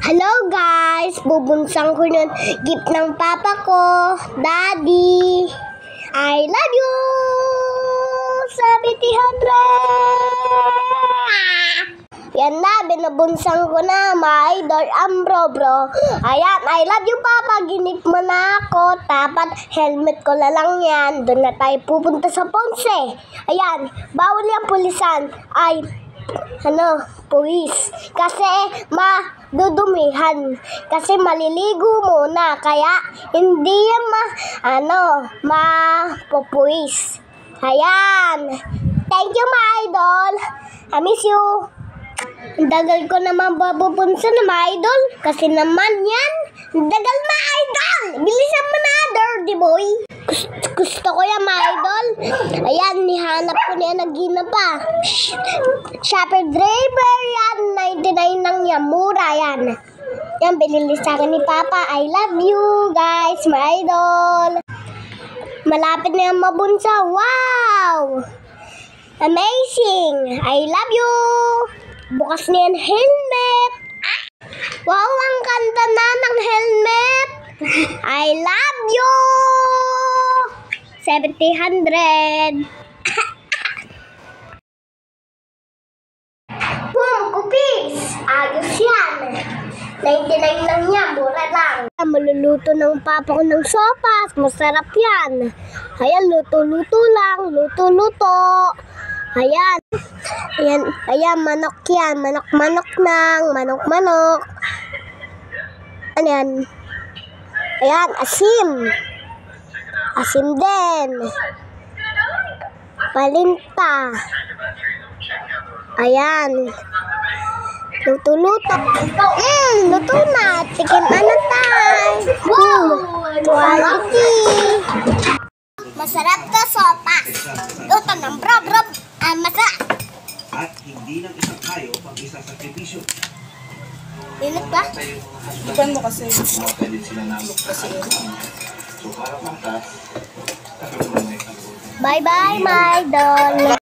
Hello guys! Bubunsang ko ng gift ng papa ko. Daddy! I love you! 700! Yan na, binubunsang ko na, my idol, Ambro. Ayan, I love you papa, ginip mo na ako. Dapat helmet ko na lang yan. Doon na tayo pupunta sa Ponce. Ayan, bawal yung pulisan. Ay, puwis. Kasi madudumihan. Kasi maliligo muna. Kaya hindi yan mapupuwis. Ayan. Thank you, my idol. I miss you. Dagal ko naman babupunsa na, my idol. Kasi naman yan. Dagal, my idol. Bilisan mo na, dirty boy. Gusto ko yan, my idol. Ayan, nihanap ko na yan, nagina pa. Shopper driver yan. 99 lang yan. Mura yan. Yan, binili sa akin ni Papa. I love you, guys, my idol. Malapit na yan mabunsa. Wow! Amazing! I love you! Bukas na yan helmet. Wow, ang ganda na ng helmet. I love you! 700. Boom, kupis! Ayos yan. 99 lang yan, mura lang. Maluluto ng papa ko ng sopas. Masarap yan. Ayan, luto-luto lang. Luto-luto. Ayan. Ayan, manok yan. Manok-manok lang. Manok-manok. Ano yan? Ayan, asim. Asim din. Palinta. Ayan. Luto-luto. Luto na. Tikim na tayo. Wow! Quality. Masarap to sopas. Luto ng bro. Masarap. At hindi ng isang kayo pang isa sa sakripisyo. Init ba? Bukan mo kasi. Pwede sila namok kasi. So para matas, Bye-bye, my idol.